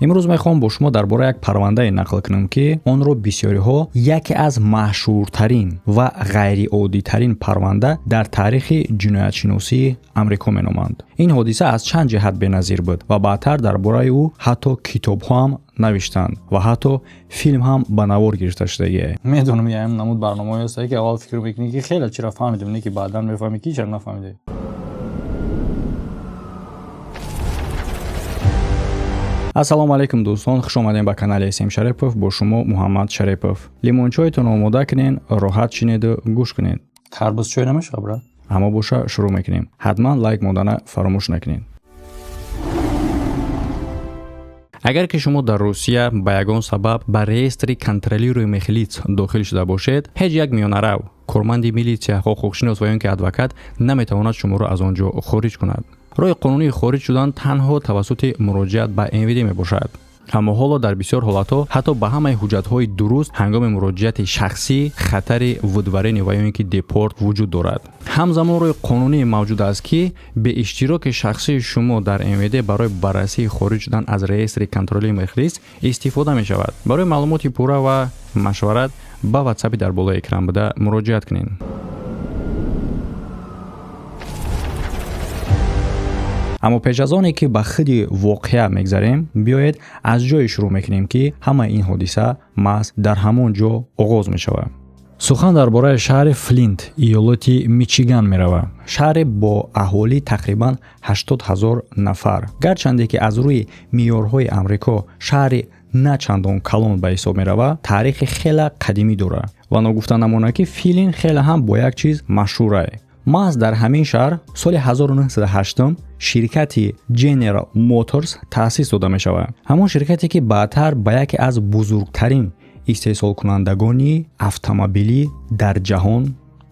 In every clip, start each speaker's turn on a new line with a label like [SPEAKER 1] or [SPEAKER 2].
[SPEAKER 1] امروز میخوام با شما درباره یک پرونده نقل کنم که آن را بسیاری ها یکی از مشهورترین و غیر عادی ترین پرونده در تاریخ جنایت شناسی آمریکا مینامند. این حادثه از چند جهت بنظیر بود و بعدتر درباره او حتی کتاب هم نوشتند و حتی فیلم هم به نوار گرفته شده. میدونم یه نمود برنامه هست که اول فکر میکنی که خیلی چرا فهمیدم نه که بعدا میفهمی که چرا نفهمیده. ассалому алайкум дӯстон, хуш омадем ба канали Сим Шарипов. бо шумо Муҳаммад Шарипов. лимончойтон омода кунед, роҳат шинеду гӯш кунед. тарбуз чой намешавад брат? ҳама боша, шурӯъ мекунем. ҳатман лайк модана фаромӯш накунед. агар ки шумо дар Русия ба ягон сабаб ба реестри контролируемых михлиц дохил шуда бошед, ҳеҷ як миёнарав, корманди милитсия, ҳуқуқшинос ва ё ин ки адвокат наметавонад шуморо аз он ҷо хориҷ кунад. роҳи қонунии хориҷ шудан танҳо тавассути муроҷиат ба МВД мебошад. аммо ҳоло дар бисёр ҳолатҳо ҳатто ба ҳамаи ҳуҷҷатҳои дуруст ҳангоми муроҷиати шахсӣ хатари вудварени ва ё ин ки депорт вуҷуд дорад. ҳамзамон роҳи қонунӣ мавҷуд аст ки бе иштироки шахсии шумо дар МВД барои баррасии хориҷ шудан аз реестри контролии мухлис истифода мешавад. барои маълумоти пурра ва машварат ба ватсапи дар болои экран буда муроҷиат кунед. аммо пеш аз оне ки ба худи воқеа мегзарем, биёед аз ҷое шурӯъ мекунем ки ҳамаи ин ҳодиса маҳз дар ҳамон ҷо оғоз мешавад. сухан дар бораи шаҳри Флинт, иёлоти Мичиган меравад. шаҳре бо аҳолӣ тақрибан 80 000 нафар. гарчанде ки аз рӯи меъёрҳои Амрико шаҳри на чандон калон ба ҳисоб меравад, таърихи хеле қадимӣ дорад ва ногуфта намонад ки Флинт хеле ҳам бо як чиз машҳур аст. маҳз дар ҳамин шаҳр соли 1908 ширкати General Motors таъсис дода мешавад. ҳамон ширкате ки баъдтар ба яке аз бузургтарин истеҳсолкунандагони автомобилӣ дар ҷаҳон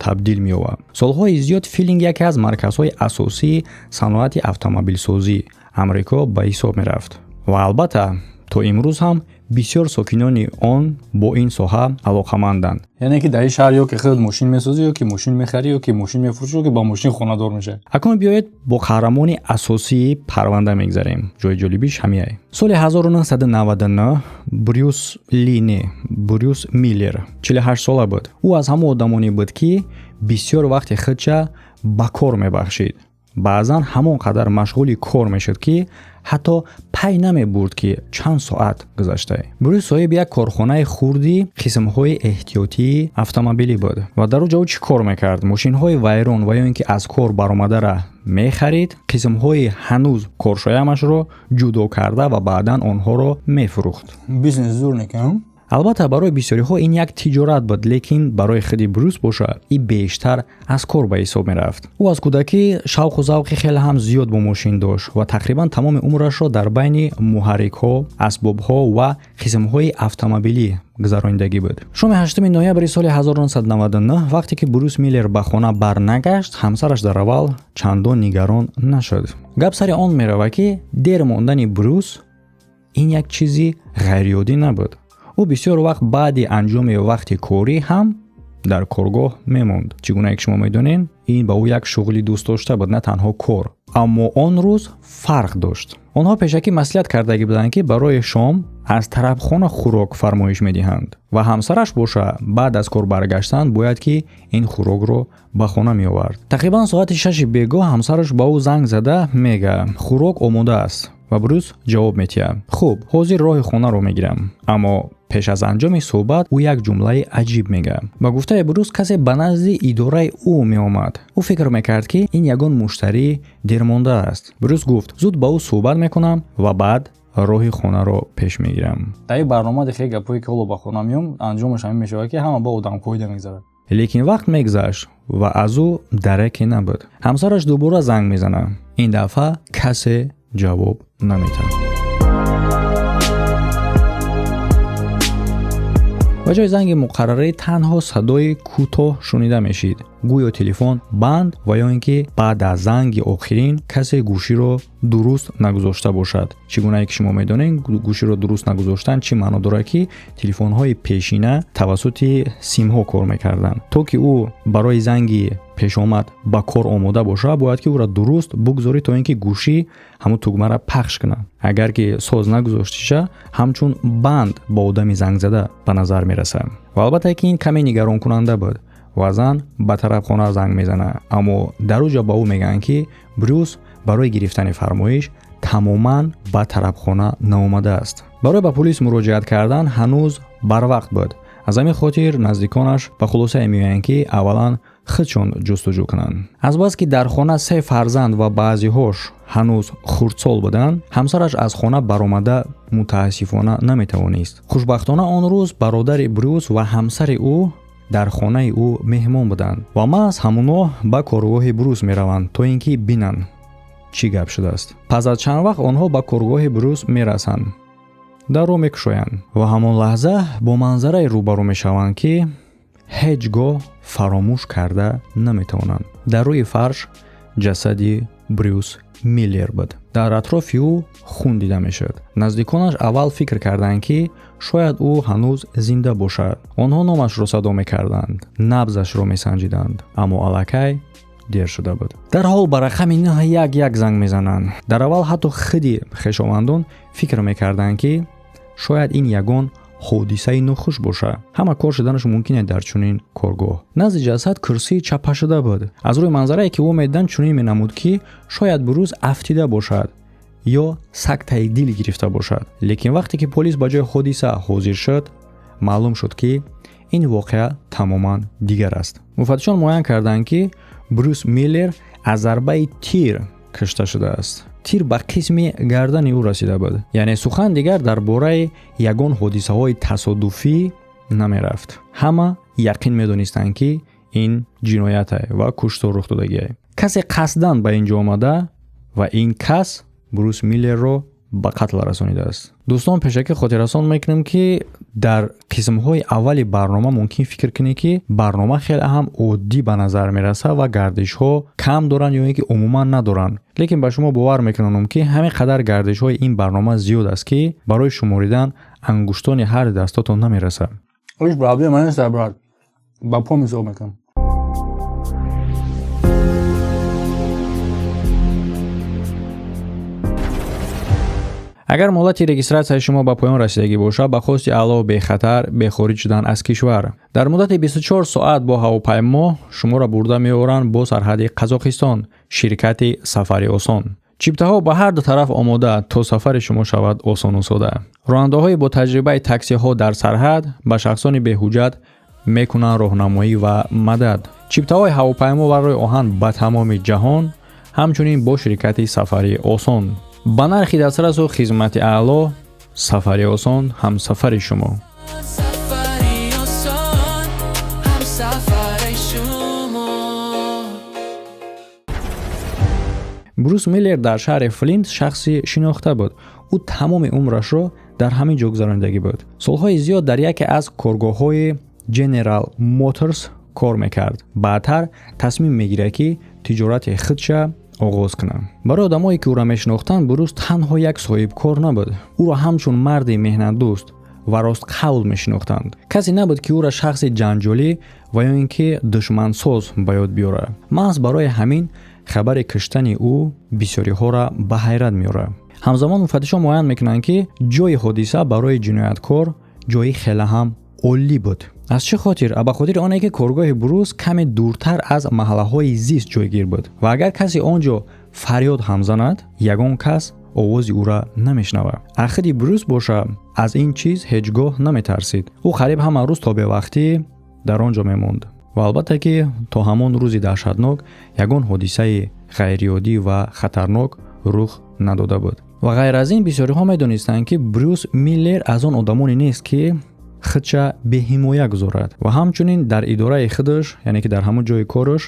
[SPEAKER 1] табдил меёбад. солҳои зиёд Филинг яке аз марказҳои асосии саноати автомобилсозии Амрико ба ҳисоб мерафт ва албатта то имрӯз ҳам бисёр сокинони он бо ин соҳа алоқаманданд. яъне ки дар ин шаҳр ё ки худ мошин месозӣ, ё ки мошин мехарӣ, ё ки мошин мефурӯшӣ, ё ки ба мошин хонадор мешавӣ. акнун биёед бо қаҳрамони асосии парванда мегзарем. ҷои ҷолибиш ҳамин аст. соли 1999 Брюс Миллер 48 сола буд. ӯ аз ҳамон одамоне буд ки бисёр вақти худша ба кор мебахшид. баъзан ҳамон қадар машғули кор мешуд ки ҳатто пай намебурд ки чанд соат гузаштааст. Брюс соҳиб як корхонаи хурди қисмҳои эҳтиётии автомобилӣ буд ва дар ӯ ҷо чӣ кор мекард? Мошинҳои вайрон ва ё ин ки аз кор баромадара мехарид, қисмҳои ҳанӯз коршоямашро ҷудо карда ва баъдан онҳоро мефурӯхт. бизнес зур некам? албатта барои бисёриҳо ин як тиҷорат буд, лекин барои худи Брюс боша ин бештар аз кор ба ҳисоб мерафт. ӯ аз кӯдакӣ шавқу завқи хеле ҳам зиёд бо мошин дошт ва тақрибан тамоми умрашро дар байни муҳаррикҳо, асбобҳо ва қисмҳои автомобилӣ гузарондагӣ буд. шоми 8 ноябри соли 1999 вақте ки Брюс Миллер ба хона барнагашт, ҳамсараш дар аввал чандон нигарон нашуд. гап сари он меравад ки дер мондани Брюс ин як чизи ғайриоддӣ набуд. ӯ бисёр вақт баъди анҷоми вақти корӣ ҳам дар коргоҳ мемонд. чӣ гуна ки шумо медонед, ин ба ӯ як шуғли дӯстдошта буд, на танҳо кор. аммо он рӯз фарқ дошт. онҳо пешакӣ маслиҳат кардагӣ буданд ки барои шом аз тарабхона хӯрок фармоиш медиҳанд ва ҳамсараш боша баъд аз кор баргаштан бояд ки ин хӯрокро ба хона меовард. тақрибан соати 6 бегоҳ ҳамсараш ба ӯ занг зада мегӯяд хӯрок омода аст ва Брюс ҷавоб метиҳад хуб, ҳозир роҳи хонаро мегирам. аммо пеш аз анҷоми суҳбат ӯ як ҷумлаи аҷиб мегӯяд. ба гуфтаи Брюс касе ба назди идораи ӯ меомад. ӯ фикр мекард ки ин ягон муштарии дермонда аст. Брюс гуфт зуд ба ӯ суҳбат мекунам ва баъд роҳи хонаро пеш мегирам. дар ин барнома дихе гапое ки ҳоло ба хона меом, анҷомаш ҳамин мешавад ки ҳама ба одамкоида мегзарад. лекин вақт мегзашт ва аз ӯ дараке набуд. ҳамсараш дубора занг мезанад. ин дафъа касе ҷавоб наметиҳад. ба ҷои занги муқаррарӣ танҳо садои кӯтоҳ шунида мешид. гӯё телефон банд ва ё ин ки баъд аз занги охирин касе гӯширо дуруст нагузошта бошад. чӣ гунае ки шумо медонед, гӯширо дуруст нагузоштан чӣ маъно дорад ки телефонҳои пешина тавассути симҳо кор мекарданд. то ки ӯ барои занги пеш омад ба кор омода боша, бояд ки ӯро дуруст бугзорӣ то ин ки гӯшӣ ҳамун тугмаро пахш кунад. Агар ки соз нагузоштиша, ҳамчун банд ба одами зангзада ба назар мерасад. Ва албатта ки ин каме нигаронкунанда буд. Вазан ба тарабхона занг мезанад, аммо дар ӯ ҷо ба ӯ мегӯянд ки Брюс барои гирифтани фармоиш тамоман ба тарабхона наомадааст. Барои ба полис муроҷиат кардан ҳанӯз барвақт буд. аз ҳамин хотир наздиконаш ба хулосае меоянд ки аввалан худшон ҷустуҷӯ кунанд. азбаски дар хона 3 фарзанд ва баъзиҳош ҳанӯз хурдсол буданд, ҳамсараш аз хона баромада мутаассифона наметавонист. хушбахтона он рӯз бародари Брюс ва ҳамсари ӯ дар хонаи ӯ меҳмон буданд ва маҳз ҳамуно ба коргоҳи Брюс мераванд то ин ки бинанд чӣ гап шудааст. пас аз чанд вақт онҳо ба коргоҳи Брюс мерасанд, дарро мекушоянд ва ҳамон лаҳза бо манзарае рӯбарӯ мешаванд ки ҳеҷ гоҳ фаромӯш карда наметавонанд. дар рӯи фарш ҷасади Брюс Миллер буд. дар атрофи ӯ хун дида мешуд. наздиконаш аввал фикр карданд ки шояд ӯ ҳанӯз зинда бошад. онҳо номашро садо мекарданд, набзашро месанҷиданд, аммо аллакай дер шуда буд. дар ҳол ба рақами 911 занг мезананд. дар аввал ҳатто худи хешовандон фикр мекарданд ки шояд ин ягон ҳодисаи нохуш бошад. ҳама кор шуданаш мумкин аст дар чунин коргоҳ. назди ҷасад курсии чапашуда буд. аз рӯи манзарае ки ӯ медиданд чунин менамуд ки шояд Брюс афтида бошад ё сактаи дил гирифта бошад. лекин вақте ки полис ба ҷои ҳодиса ҳозир шуд, маълум шуд ки ин воқеа тамоман дигар аст. муфаттишон муайян карданд ки Брюс Миллер аз зарбаи тир кушта шудааст. тир ба қисми гардани ӯ расида буд. яъне сухан дигар дар бораи ягон ҳодисаҳои тасодуфӣ намерафт. ҳама яқин медонистанд ки ин ҷиноятае ва куштор рух додагие. касе қасдан ба ин ҷо омада ва ин кас Брюс Миллерро ба қатл расонидааст. дӯстон, пешакӣ хотиррасон мекунем ки дар қисмҳои аввали барнома мумкин фикр кунед ки барнома хеле ҳам оддӣ ба назар мерасад ва гардишҳо кам доранд ё ин ки умуман надоранд. лекин ба шумо бовар мекунонам ки ҳамин қадар гардишҳои ин барнома зиёд аст ки барои шуморидан ангуштони ҳар дастотон намерасад.
[SPEAKER 2] Híç problema neст, брат. Ба по мисол мекунам.
[SPEAKER 1] агар муҳлати регистратсияи шумо ба поён расидагӣ бошад, ба хости аъло бехатар бехорид шудан аз кишвар. дар муддати 24 соат бо ҳавопаймо шуморо бурда меоранд бо сарҳади Қазоқистон, ширкати Сафари Осон. чиптаҳо ба ҳар ду тараф омода то сафари шумо шавад осону сода. ронандаҳои бо таҷрибаи таксиҳо дар сарҳад ба шахсони беҳуҷҷат мекунанд роҳнамоӣ ва мадад. чиптаҳои ҳавопаймо барои оҳан ба тамоми ҷаҳон, ҳамчунин бо ширкати Сафари Осон. ба нархи дастрасу хизмати аъло, Сафари Осон ҳамсафари шумо. Брюс Миллер дар шаҳри Флинт шахси шинохта буд. ӯ тамоми умрашро дар ҳамин ҷо гузаронидагӣ буд. солҳои зиёд дар яке аз коргоҳҳои General Motors кор мекард. баъдтар тасмим мегирад ки тиҷорати худша оғоз кунад. барои одамое ки ӯро мешинохтанд, Брюс танҳо як соҳибкор набуд. ӯро ҳамчун марди меҳнатдӯст ва ростқавл мешинохтанд. касе набуд ки ӯро шахси ҷанҷолӣ ва ё ин ки душмансоз ба ёд биёрад. маҳз барои ҳамин хабари куштани ӯ бисёриҳоро ба ҳайрат меорад. ҳамзамон муфаттишон муайян мекунанд ки ҷои ҳодиса барои ҷинояткор ҷои хеле ҳам олӣ буд. аз чӣ хотир? ба хотири оне ки коргоҳи Брюс каме дуртар аз маҳаллаҳои зист ҷойгир буд ва агар касе он ҷо фарёд ҳам занад, ягон кас овози ӯро намешнавад. ахири Брюс боша аз ин чиз ҳеҷ гоҳ наметарсид. ӯ қариб ҳама рӯз то бевақтӣ дар он ҷо мемонд. ва албатта ки то ҳамон рӯзи даҳшатнок ягон ҳодисаи ғайриоддӣ ва хатарнок рух надода буд. ва ғайр аз ин бисёриҳо медонистанд ки Брюс Миллер аз он одамоне нест ки худша беҳимоя гузорад ва ҳамчунин дар идораи худаш, яъне ки дар ҳамон ҷои кораш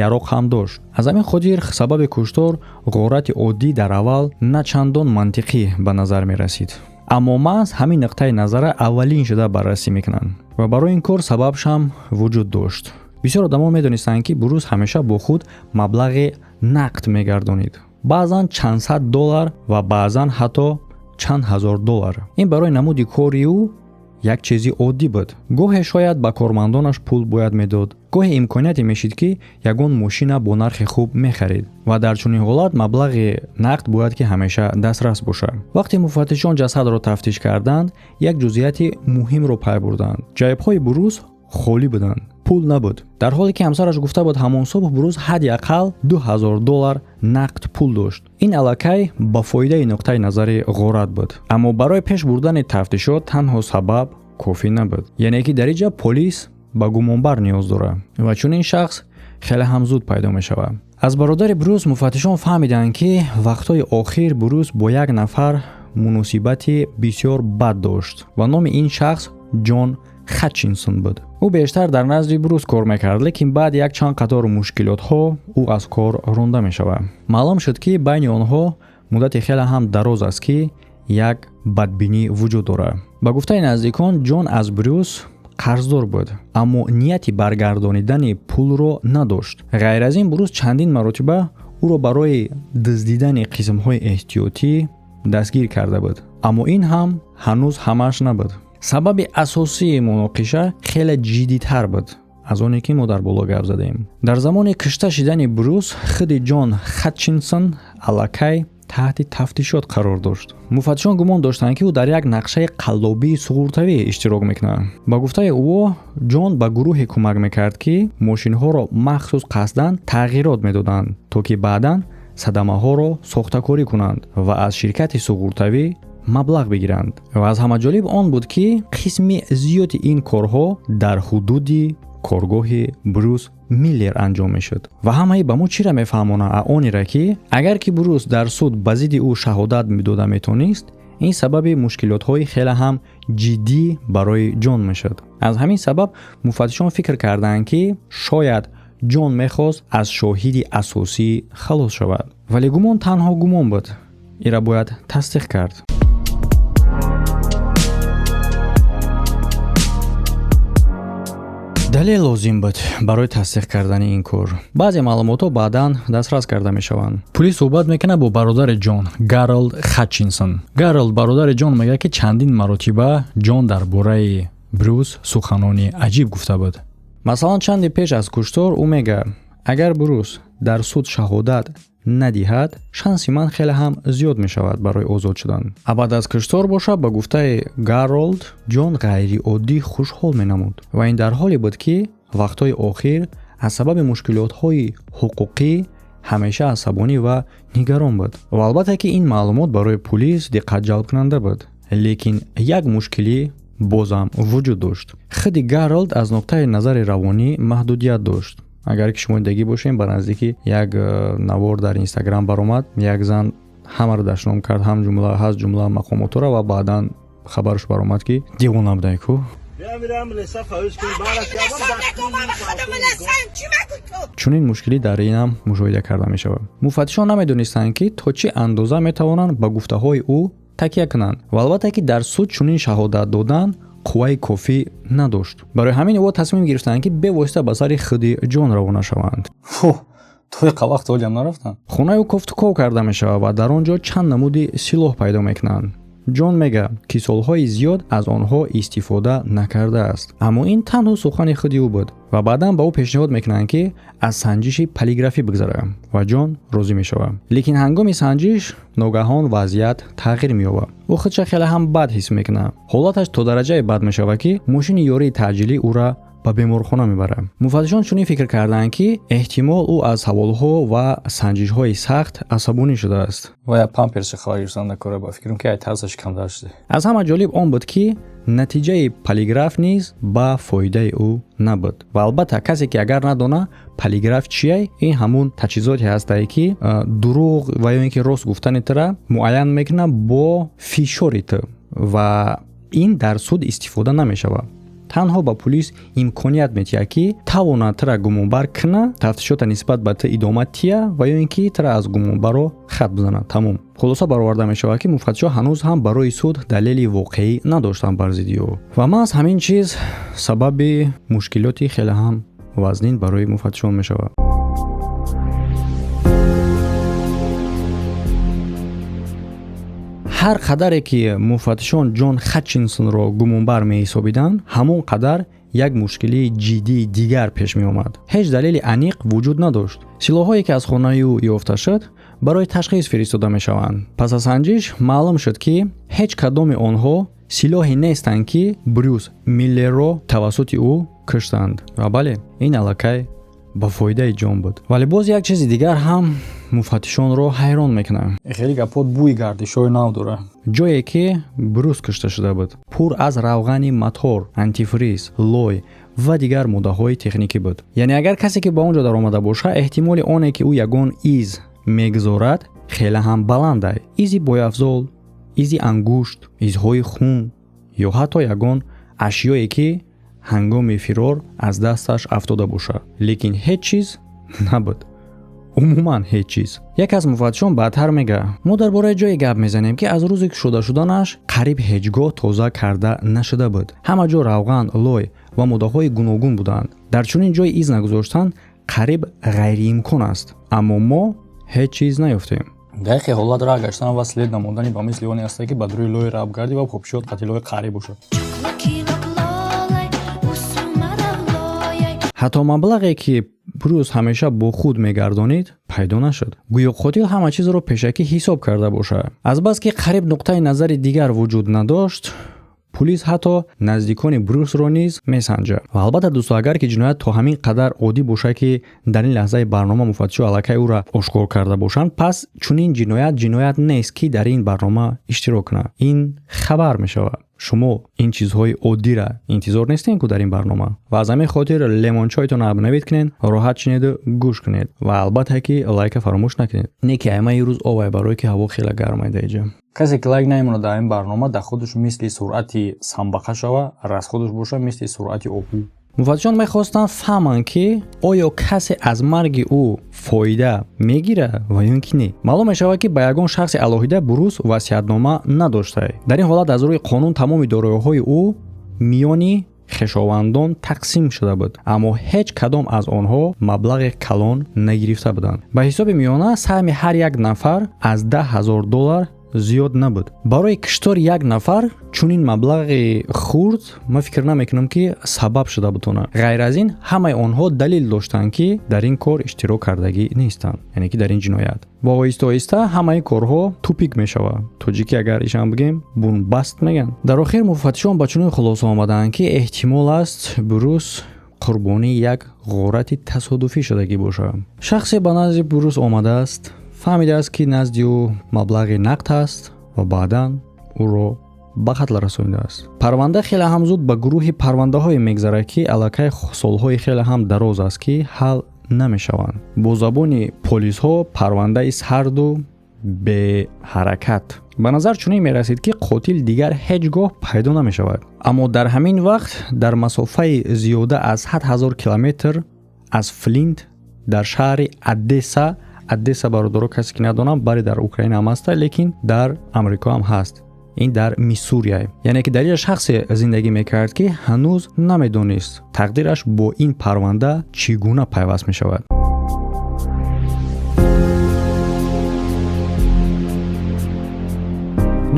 [SPEAKER 1] яроқ ҳам дошт. аз ҳамин хотир сабаби куштор ғорати оддӣ дар аввал на чандон мантиқӣ ба назар мерасид. аммо маҳз ҳамин нуқтаи назара аввалин шуда баррасӣ мекунанд ва барои ин кор сабабшам вуҷуд дошт. бисёр одамон медонистанд ки Брюс ҳамеша бо худ маблағи нақд мегардонид, баъзан чанд сад доллар ва баъзан ҳатто чанд ҳазор доллар. ин барои намуди кори ӯ як чизи оддӣ буд. гоҳе шояд ба кормандонаш пул бояд медод, гоҳе имконияте мешид ки ягон мошина бо нархи хуб мехарид ва дар чунин ҳолат маблағи нақд бояд ки ҳамеша дастрас бошад. Вақте муфаттишон ҷасадро тафтиш карданд, як ҷузъияти муҳимро пай бурданд. ҷайбҳои Брус холӣ буданд. пул набуд. Дар ҳоле ки ҳамсараш гуфта буд ҳамон субҳ Брус ҳадди ақал $2000 нақд пул дошт. Ин аллакай ба фоидаи нуқтаи назари ғорат буд. Аммо барои пеш бурдани тафтишот танҳо сабаб кофӣ набуд. Яъне ки дар инҷа полис ба гумонбар ниёз дорад ва чунин шахс хеле ҳам зуд пайдо мешавад. аз бародари Брус муфаттишон фаҳмиданд ки вақтҳои охир Брус бо як нафар муносибати бисёр бад дошт ва номи ин шахс Ҷон Хатчинсон буд. ӯ бештар дар назди Брус кор мекард, лекин баъди як чанд қатору мушкилотҳо ӯ аз кор ронда мешавад. маълум шуд ки байни онҳо муддати хеле ҳам дароз аст ки як бадбинӣ вуҷуд дорад. ба гуфтаи наздикон Ҷон аз Брус қарздор буд, аммо нияти баргардонидани пулро надошт. ғайр аз ин Брус чандин маротиба ӯро барои дуздидани қисмҳои эҳтиётӣ дастгир карда буд, аммо ин ҳам ҳанӯз ҳамааш набуд. сабаби асосии муноқиша хеле ҷиддитар буд аз оне ки мо дар боло гап задем. дар замони кушта шидани Брус худи Ҷон Хатчинсон аллакай таҳти тафтишот қарор дошт. муфаттишон гумон доштанд ки ӯ дар як нақшаи қаллобии суғуртавӣ иштирок мекунад. ба гуфтаи ӯ Ҷон ба гурӯҳе кӯмак мекард ки мошинҳоро махсус қасдан тағйирот медоданд, то ки баъдан садамаҳоро сохтакорӣ кунанд ва аз ширкати суғуртавӣ маблағ бигиранд. ва аз ҳама ҷолиб он буд ки қисми зиёди ин корҳо дар ҳудуди коргоҳи Брус Миллер анҷом мешуд. ва ҳамаи ба мо чира мефаҳмонанд онире ки агар ки Брус дар суд ба зидди ӯ шаҳодат медода метавонист, ин сабаби мушкилотҳои хеле ҳам ҷиддӣ барои Ҷон мешуд. аз ҳамин сабаб муфаттишон фикр карданд ки шояд Ҷон мехост аз шоҳиди асосӣ халос шавад. вале гумон танҳо гумон буд. ира бояд тасдиқ кард. далел лозим буд барои тасдиқ кардани ин кор. баъзе маълумотҳо баъдан дастрас карда мешаванд. пулис суҳбат мекунад бо бародари Ҷон, Гаролд Хатчинсон. Гаролд бародари Ҷон мегӯяд ки чандин маротиба Ҷон дар бораи Брус суханони аҷиб гуфта буд. масалан чанде пеш аз куштор ӯ мегӯяд агар Брус дар суд шаҳодат надиҳад, шанси ман хеле ҳам зиёд мешавад барои озод шудан. абад аз куштор бошад, ба гуфтаи Гаролд Ҷон ғайриоддӣ хушҳол менамуд ва ин дар ҳоле буд ки вақтҳои охир аз сабаби мушкилотҳои ҳуқуқӣ ҳамеша асабонӣ ва нигарон буд. ва албатта ки ин маълумот барои пулис диққатҷалбкунанда буд, лекин як мушкилӣ бозам вуҷуд дошт. худи Гаролд аз нуқтаи назари равонӣ маҳдудият дошт. агар ки шумо дидагӣ бошем, ба наздики як навор дар Инстаграм баромад, як зан ҳамаро дашном кард, ҳам ҷумла ҳаст ҷумла мақомотора ва баъдан хабарш баромад ки девона будай ку. чунин мушкилӣ дар инам мушоҳида карда мешавад. муфаттишон намедонистанд ки то чӣ андоза метавонанд ба гуфтаҳои ӯ такя кунанд ва албатта ки дар суд чунин шаҳодат додан қувваи кофӣ надошт. барои ҳамин ӯ тасмим гирифтанд ки бевосита ба сари худи Ҷон равона шаванд.
[SPEAKER 2] то вақт оҷам нарафтанд.
[SPEAKER 1] хонаи ӯ кофтуков карда мешавад ва дар он ҷо чанд намуди силоҳ пайдо мекунанд. Ҷон мегӯяд ки солҳои зиёд аз онҳо истифода накардааст, аммо ин танҳо сухани худи ӯ буд ва баъдан ба ӯ пешниҳод мекунанд ки аз санҷиши полиграфӣ бигзарад ва Ҷон розӣ мешавад. лекин ҳангоми санҷиш ногаҳон вазъият тағйир меёбад. ӯ худша хеле ҳам бад ҳис мекунад. ҳолаташ то дараҷае бад мешавад ки мошини ёрии таъҷилӣ ӯра ба беморхона мебарад. муфаттишон чунин фикр карданд ки эҳтимол ӯ аз ҳаволҳо ва санҷишҳои сахт асабонӣ шудааст.
[SPEAKER 2] ва я памперси хабар гирифтам накора, ба фикрам ки ай тарсаш камтар шуде.
[SPEAKER 1] аз ҳама ҷолиб он буд ки натиҷаи полиграф низ ба фоидаи ӯ набуд. ва албатта касе ки агар надона полиграф чие, ин ҳамун таҷҳизоте ҳастае ки дурӯғ ва ё ин ки рост гуфтани тира муайян мекунад бо фишори ту ва ин дар суд истифода намешавад. танҳо ба пулис имконият метиҳад ки тавонад тира гумонбар куна, тафтишота нисбат ба ту идома тия ва ё ин ки тира аз гумонбаро хат бизанад. тамом. хулоса бароварда мешавад ки муфаттишон ҳанӯз ҳам барои суд далели воқеӣ надоштанд бар зидди ӯ. ва маҳз ҳамин чиз сабаби мушкилоти хеле ҳам вазнин барои муфаттишон мешавад. ҳар қадаре ки муфаттишон Ҷон Хатчинсонро гумонбар меҳисобиданд, ҳамон қадар як мушкилии ҷиддии дигар пеш меомад. ҳеҷ далели аниқ вуҷуд надошт. силоҳҳое ки аз хонаи ӯ ёфта шуд барои ташхис фиристода мешаванд. пас аз санҷиш маълум шуд ки ҳеҷ кадоми онҳо силоҳе нестанд ки Брюс Миллерро тавассути ӯ куштанд. ва бале, ин аллакай ба фоидаи ҷон буд. вале боз як чизи дигар ҳам муфаттишонро ҳайрон мекунад.
[SPEAKER 2] خیلی گپات بوی گردشوی نو داره.
[SPEAKER 1] ҷое ки Брюс кушта шуда буд пур аз равғани мотор, антифриз, лой ва дигар моддаҳои техникӣ буд. яъне агар касе ки ба он ҷо даромада боша, эҳтимоли оне ки ӯ ягон из мегузорад хеле ҳам баландай. изи бояфзол, изи ангушт, изҳои хун ё ҳатто ягон ашёе ки ҳангоми фирор аз дасташ афтода боша. лекин ҳеҷ чиз набуд. умуман ҳеҷ чиз. яке аз муфаттишон баъдтар мега: мо дар бораи ҷое гап мезанем ки аз рӯзи шуда шуданаш қариб ҳеҷ гоҳ тоза карда нашуда буд. ҳама ҷо равған, лой ва моддаҳои гуногун буданд. дар чунин ҷое из нагузоштан қариб ғайриимкон аст. аммо мо ҳеҷ чиз наёфтем.
[SPEAKER 2] در حالت را گشتن و سلید نمودنی با مثل اونی است که بدروی لوی راب گردی و خوبشوت قتیلوی قری باشد.
[SPEAKER 1] ҳатто маблағе ки Брюс ҳамеша бо худ мегардонид пайдо нашуд. гӯё қотил ҳама чизро пешакӣ ҳисоб карда боша. азбаски қариб нуқтаи назари дигар вуҷуд надошт, пулис ҳатто наздикони Брюсро низ месанҷад. ва албатта дӯсто, агар ки ҷиноят то ҳамин қадар оддӣ боша ки дар ин лаҳзаи барнома муфаттишо аллакай ӯра ошкор карда бошанд, пас чунин ҷиноят нест ки дар ин барнома иштирок кунад. ин хабар мешавад. шумо ин чизҳои оддиро интизор нестем ку дар ин барнома. ва аз ҳамин хотир лемончойтон абнавид кунед, роҳат шинеду гӯш кунед ва албатта ки лайка фаромӯш накунед. не ки аймаи рӯз овай барое ки ҳаво хеле гармайда иҷа.
[SPEAKER 2] کسی که لایک نمیمونه در این برنامه در خودش مثل سرعتی سنبقه شوه، از خودش باشه مثل سرعتی آهو.
[SPEAKER 1] муфаттишон мехостанд фаҳманд ки оё касе аз марги ӯ фоида мегирад ва ё ки не. маълум мешавад ки ба ягон шахси алоҳида Брюс васиятнома надоштааст. дар ин ҳолат аз рӯи қонун тамоми дороиҳои ӯ миёни хешовандон тақсим шуда буд, аммо ҳеҷ кадом аз онҳо маблағи калон нагирифта буданд. ба ҳисоби миёна саҳми ҳар як нафар аз $10,000 зиёд набуд. барои киштори як нафар чунин маблағи хурд ман фикр намекунам ки сабаб шуда бутонад. ғайр аз ин ҳамаи онҳо далил доштанд ки дар ин кор иштирок кардагӣ нестанд, яъне ки дар ин ҷиноят. ва оҳиста оҳиста ҳамаи корҳо тупик мешавад. тоҷикӣ агар ишам бигем бунбаст меган. дар охир муфаттишон ба чунин хулоса омаданд ки эҳтимол аст Брюс қурбони як ғорати тасодуфӣ шудагӣ бошад. шахсе ба назди Брюс омадааст, фаҳмидааст ки назди ӯ маблағи нақд аст ва баъдан ӯро ба қатл расонидааст. парванда хеле ҳам зуд ба гурӯҳи парвандаҳое мегзарад ки аллакай солҳои хеле ҳам дароз аст ки ҳал намешаванд. бо забони полисҳо парвандаи сарду беҳаракат. ба назар чунин мерасид ки қотил дигар ҳеҷ гоҳ пайдо намешавад. аммо дар ҳамин вақт дар масофаи зиёда аз 100,000 километр аз Флинт дар шаҳри Одесса бародаро касе ки надонам бари дар Украина ҳам аст, лекин дар Амрико ҳам ҳаст. ин дар Миссурия. яъне ки дар ин шахсе зиндагӣ мекард ки ҳанӯз намедонист тақдираш бо ин парванда чӣ гуна пайваст мешавад.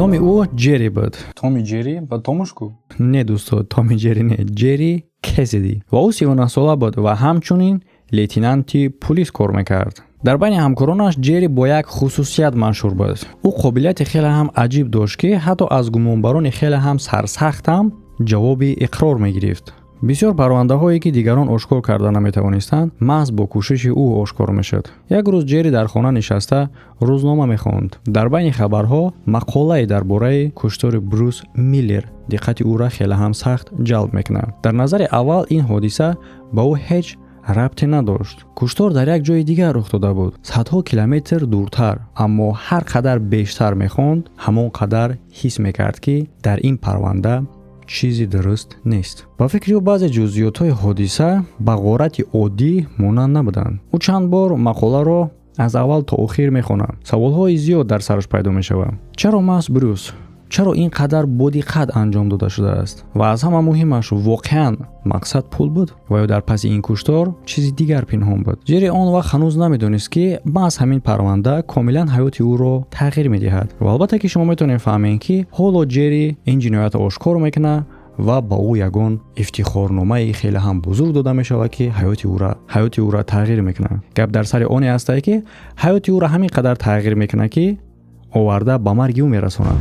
[SPEAKER 1] номи ӯ Ҷерри буд.
[SPEAKER 2] تومی جری و توموشکو.
[SPEAKER 1] не дӯсто, Томи Ҷерри не, Ҷерри Кэссиди. ва ӯ 39 сола буд ва ҳамчунин лейтенанти пулис кор мекард. дар байни ҳамкоронаш Ҷерри бо як хусусият машҳур буд. ӯ қобилияти хеле ҳам аҷиб дошт ки ҳатто аз гумонбарони хеле ҳам сарсахтам ҷавоби иқрор мегирифт. бисёр парвандаҳое ки дигарон ошкор карда наметавонистанд маҳз бо кӯшиши ӯ ошкор мешуд. як рӯз Ҷерри дар хона нишаста рӯзнома мехонд. дар байни хабарҳо мақолае дар бораи куштори Брюс Миллер диққати ӯра хеле ҳам сахт ҷалб мекунад. дар назари аввал ин ҳодиса ба ӯ ҳеҷ рабте надошт. куштор дар як ҷои дигар рух дода буд, садҳо километр дуртар. аммо ҳар қадар бештар мехонд, ҳамон қадар ҳис мекард ки дар ин парванда чизи дуруст нест. ба фикри ӯ баъзе ҷузъиётҳои ҳодиса ба ғорати оддӣ монанд набуданд. ӯ чанд бор мақоларо аз аввал то охир мехонад. саволҳои зиёд дар сараш пайдо мешавад. чаро маҳз Брюс? чаро ин қадар бодиққат анҷом дода шудааст? ва аз ҳама муҳимаш воқеан мақсад пул буд ва ё дар паси ин куштор чизи дигар пинҳон буд? Ҷерри он вақт ҳанӯз намедонист ки маҳз ҳамин парванда комилан ҳаёти ӯро тағйир медиҳад. ва албатта ки шумо метавонед фаҳмед ки ҳоло Ҷерри ин ҷиноятро ошкор мекунад ва ба ӯ ягон ифтихорномаи хеле ҳам бузург дода мешавад ки ҳаёти ӯра тағйир мекунад. гап дар сари оне ҳастае ки ҳаёти ӯра ҳамин қадар тағйир мекунад ки оварда ба марги ӯ мерасонад.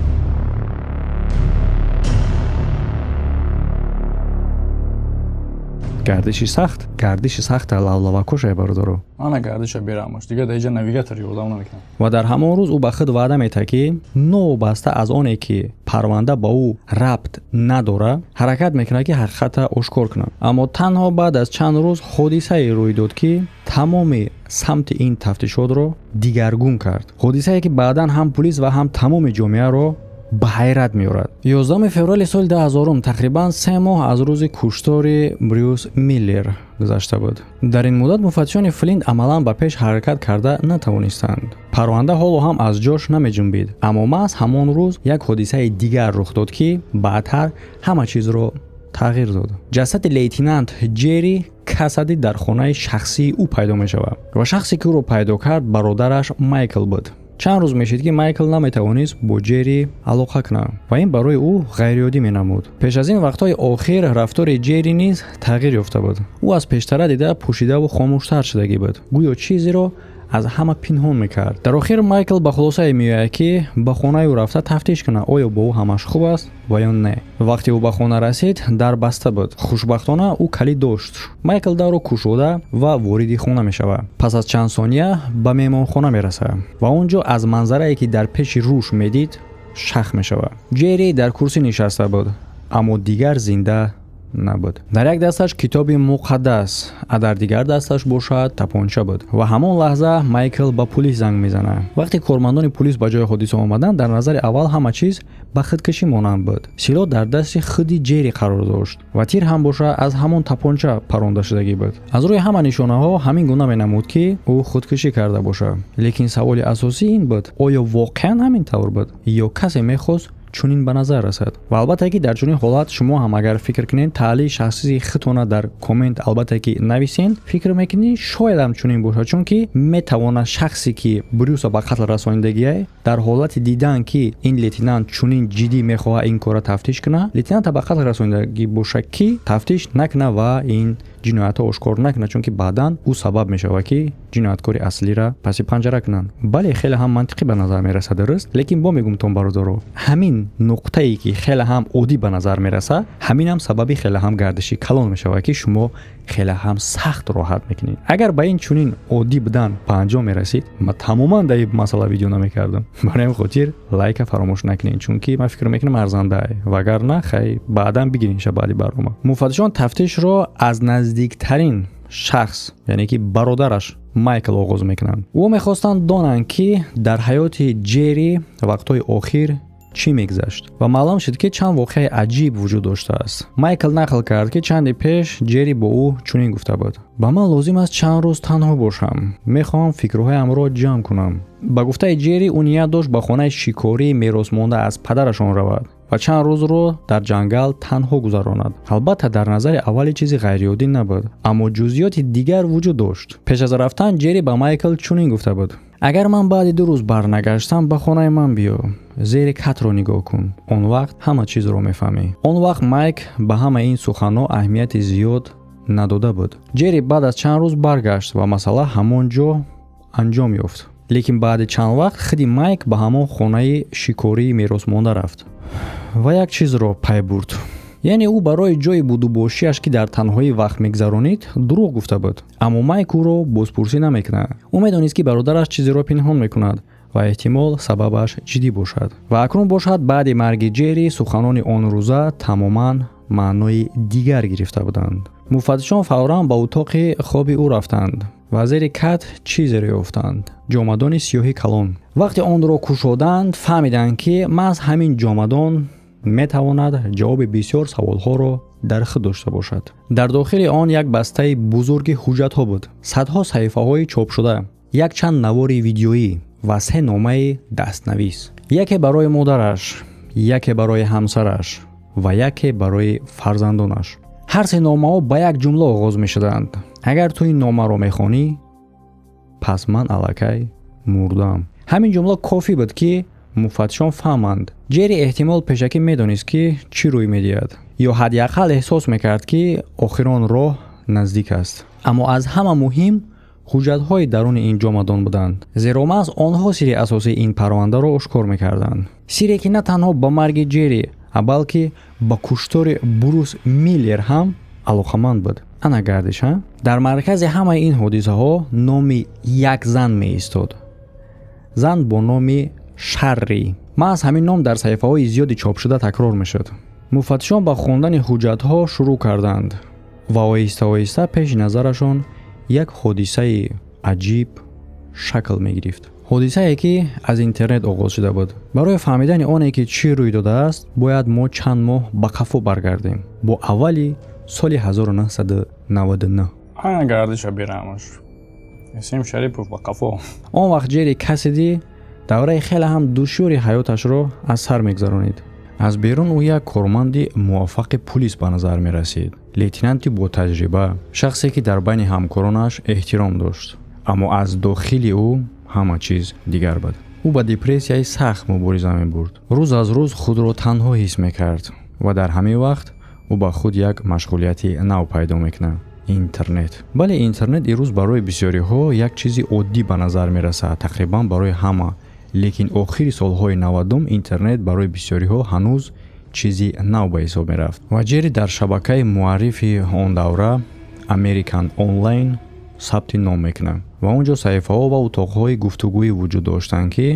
[SPEAKER 1] гардиши сахт дар лавлавакошай бародаро.
[SPEAKER 2] Ана гардиша берамаш дига даиҷа навигатор ёрдам намекунам.
[SPEAKER 1] ва дар ҳамон рӯз ӯ ба худ ваъда метаҳад ки новобаста аз оне ки парванда ба ӯ рабт надора, ҳаракат мекунад ки ҳақиқатро ошкор кунад. Аммо танҳо баъд аз чанд рӯз ҳодисае рӯй дод ки тамоми самти ин тафтишотро дигаргун кард. ҳодисае ки баъдан ҳам пулис ва ҳам тамоми ҷомеаро ба ҳайрат меорад. 11 феврали соли 2000 тақрибан 3 моҳ аз рӯзи куштори Брюс Миллер гузашта буд. дар ин муддат муфаттишони Флинт амалан ба пеш ҳаракат карда натавонистанд. парванда ҳоло ҳам аз ҷош намеҷунбид. Аммо маҳз ҳамон рӯз як ҳодисаи дигар рух дод ки баъдтар ҳама чизро тағйир дод. ҷасади лейтенант Ҷерри Касади дар хонаи шахсии ӯ пайдо мешавад ва шахсе ки ӯро пайдо кард бародараш Майкл буд. чанд рӯз мешид ки Майкл наметавонист бо Ҷерри алоқа кунад ва ин барои ӯ ғайриоддӣ менамуд. пеш аз ин вақтҳои охир рафтори Ҷерри низ тағйир ёфта буд. ӯ аз пештара дида пӯшидаву хомӯштар шудагӣ буд. гӯё чизеро аз ҳама пинҳон мекард. дар охир Майкл ба хулосае меояд ки ба хонаи ӯ рафта тафтиш кунад оё бо ӯ ҳамаш хуб аст ва ё не. вақте ӯ ба хона расид, дар баста буд. хушбахтона ӯ калид дошт. Майкл дарро кушода ва вориди хона мешавад. пас аз чанд сония ба меҳмонхона мерасад ва он ҷо аз манзарае ки дар пеши рӯш медид шах мешавад. Ҷерри дар курсӣ нишаста буд, аммо дигар зинда набуд. дар як дасташ китоби муқаддас, а дар дигар дасташ бошад тапонча буд. ва ҳамон лаҳза Майкл ба пулис занг мезанад. вақте кормандони пулис ба ҷои ҳодиса омаданд, дар назари аввал ҳама чиз ба худкашӣ монанд буд. силоҳ дар дасти худи Ҷерри қарор дошт ва тир ҳам боша аз ҳамон тапонча паронда шудагӣ буд. аз рӯи ҳама нишонаҳо ҳамин гуна менамуд ки ӯ худкушӣ карда бошад. лекин саволи асосӣ ин буд: оё воқеан ҳамин тавр буд ё касе мехост чунин ба назар расад? ва албатта ки дар чунин ҳолат шумо ҳам агар фикр кунед таҳлили шахсии худтона дар коммент албатта ки нависен, фикр мекунед шояд ҳам чунин бошад, чунки метавонад шахсе ки Брюса ба қатл расонидагиае дар ҳолати дидан ки ин лейтенант чунин ҷиддӣ мехоҳад ин кора тафтиш кунад, лейтенанта ба қатл расонидагӣ бошад ки тафтиш накунад ва ин ҷиноятро ошкор накунад, чунки баъдан ӯ сабаб мешавад ки ҷинояткори аслиро паси панҷара кунанд. бале хеле ҳам мантиқӣ ба назар мерасад, дуруст? лекин бо мегумтон бародаро, ҳамин нуқтае ки хеле ҳам оддӣ ба назар мерасад, ҳаминам сабаби хеле ҳам гардиши калон мешавад ки шумо хеле ҳам сахт роҳат мекунед. агар ба ин чунин оддӣ будан ба анҷом мерасид, ман тамоман дар ин масъала видео намекардам. барои ҳамин хотир лайка фаромӯш накунед, чунки ман фикр мекунам арзандае, вагарна хай баъдан бигирин баъди барнома. муфаттишон тафтишро аз наздиктарин шахс, яъне ки бародараш Майкл оғоз мекунанд. ӯ мехостанд донанд ки дар ҳаёти Ҷерри вақтҳои охир чӣ мегзашт ва маълум шуд ки чанд воқеаи аҷиб вуҷуд доштааст. Майкл нақл кард ки чанди пеш Ҷерри бо ӯ чунин гуфта буд: ба ман лозим аст чанд рӯз танҳо бошам, мехоҳам фикрҳоямро ҷамъ кунам. ба гуфтаи Ҷерри ӯ ният дошт ба хонаи шикории меросмонда аз падарашон равад ва чанд рӯзро дар ҷангал танҳо гузаронад. албатта дар назари аввали чизи ғайриоддӣ набуд, аммо ҷузъиёти дигар вуҷуд дошт. пеш аз рафтан Ҷерри ба Майкл чунин гуфта буд: агар ман баъди 2 рӯз барнагаштам, ба хонаи ман биё, зери катро нигоҳ кун, он вақт ҳама чизро мефаҳмӣ. он вақт Майк ба ҳама ин суханҳо аҳамияти зиёд надода буд. Ҷерри баъд аз чанд рӯз баргашт ва масъала ҳамон ҷо анҷом ёфт. лекин баъди чанд вақт худи Майк ба ҳамон хонаи шикории меросмонда рафт ва як чизро пай бурд. яъне ӯ барои ҷои будубошиаш ки дар танҳоӣ вақт мегзаронид дурӯғ гуфта буд. аммо Майк ӯро бозпурсӣ намекунад. ӯ медонист ки бародараш чизеро пинҳон мекунад ва эҳтимол сабабаш ҷиддӣ бошад. ва акнун бошад баъди марги Ҷерри суханони он рӯза тамоман маънои дигар гирифта буданд. муфаттишон фавран ба утоқи хоби ӯ рафтанд ва зери кат чизеро ёфтанд: ҷомадони сиёҳи калон. вақте онро кушоданд, фаҳмиданд ки маҳз ҳамин ҷомадон метавонад ҷавоби бисёр саволҳоро дар худ дошта бошад. дар дохили он як бастаи бузурги ҳуҷҷатҳо буд, садҳо саҳифаҳои чопшуда, як чанд навори видеоӣ ва 3 номаи дастнавис. яке барои модараш, яке барои ҳамсараш ва яке барои фарзандонаш. ҳар 3 номаҳо ба як ҷумла оғоз мешуданд: агар ту ин номаро мехонӣ, пас ман аллакай мурдам. ҳамин ҷумла кофӣ буд ки муфаттишон фаҳманд ҷерри эҳтимол пешакӣ медонист ки чӣ рӯй медиҳад ё ҳадяқал эҳсос мекард ки охир он роҳ наздик аст. аммо аз ҳама муҳим ҳуҷҷатҳои даруни ин ҷомадон буданд, зеро маҳз онҳо сирри асосии ин парвандаро ошкор мекарданд. сирре ки на танҳо ба марги Ҷерри, балки ба куштори Брус Миллер ҳам алоқаманд буд. ана гардиш дар маркази ҳамаи ин ҳодисаҳо номи як зан меистод. зан бо номи Шарри. маҳз ҳамин ном дар саҳифаҳои зиёди чопшуда такрор мешуд. муфаттишон ба хондани ҳуҷҷатҳо шурӯъ карданд ва оҳиста оҳиста пеши назарашон як ҳодисаи аҷиб шакл мегирифт. ҳодисае ки аз интернет оғоз шуда буд. барои фаҳмидани оне ки чӣ рӯй додааст, бояд мо чанд моҳ ба қафо баргардем, бо аввали соли 1999.
[SPEAKER 2] ана гардиша бирамаш исм Шарипов ба қафо.
[SPEAKER 1] он вақт Ҷерри Кассиди давраи хеле ҳам душёри ҳаёташро аз сар мегзаронид. аз берун ӯ як корманди муваффақи пулис ба назар мерасид. лейтенанти бо таҷриба, шахсе ки дар байни ҳамкоронаш эҳтиром дошт. аммо аз дохили ӯ ҳама чиз дигар буд. ӯ ба депрессияи сахт мубориза мебурд. рӯз аз рӯз худро танҳо ҳис мекард ва дар ҳамин вақт ӯ ба худ як машғулияти нав пайдо мекунад. интернет. бале интернет ирӯз барои бисёриҳо як чизи оддӣ ба назар мерасад, тақрибан барои ҳама. лекин охири солҳои 90 интернет барои бисёриҳо ҳанӯз чизи нав ба ҳисоб мерафт. ва Ҷерри дар шабакаи муаррифи он давра American Online сабти ном мекунад ва он ҷо саҳифаҳо ва утоқҳои гуфтугӯӣ вуҷуд доштанд ки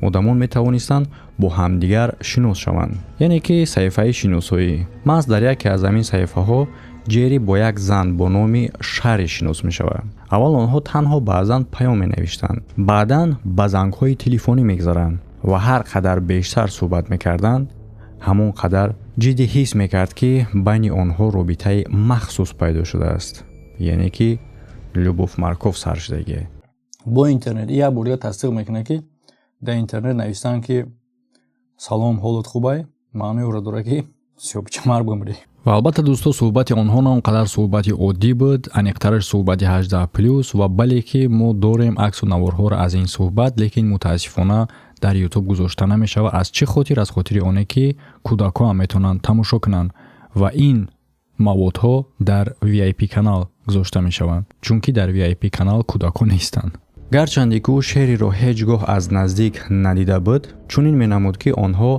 [SPEAKER 1] одамон метавонистанд бо ҳамдигар шинос шаванд, яъне ки саҳифаи шиносоӣ. маҳз дар яке аз ҳамин саҳифаҳо Ҷерри бо як зан бо номи Шарри шинос мешавад. аввал онҳо танҳо ба зан паём менавиштанд, баъдан ба зангҳои телефонӣ мегзаранд ва ҳар қадар бештар суҳбат мекарданд, ҳамон қадар Ҷидди ҳис мекард ки байни онҳо робитаи махсус пайдо шудааст, яъне ки любов марков сар шудагӣ.
[SPEAKER 2] бо интернет як бор дигар тасдиқ мекунад ки дар интернет навистанд ки салом ҳолат хубай, маънои ӯро дорад ки сиёбча марг бимрӣ.
[SPEAKER 1] ва албатта дӯсто, суҳбати онҳо на он қадар суҳбати оддӣ буд, аниқтараш суҳбати 18+ ва бале ки мо дорем аксу наворҳоро аз ин суҳбат, лекин мутаассифона дар YouTube гузошта намешавад. аз чӣ хотир? аз хотири оне ки кӯдакҳо ҳам метавонанд тамошо кунанд ва ин маводҳо дар VIP канал гузошта мешаванд, чунки дар VIP канал кӯдакҳо нестанд. гарчанде ки ӯ шерриро ҳеҷ гоҳ аз наздик надида буд, чунин менамуд ки онҳо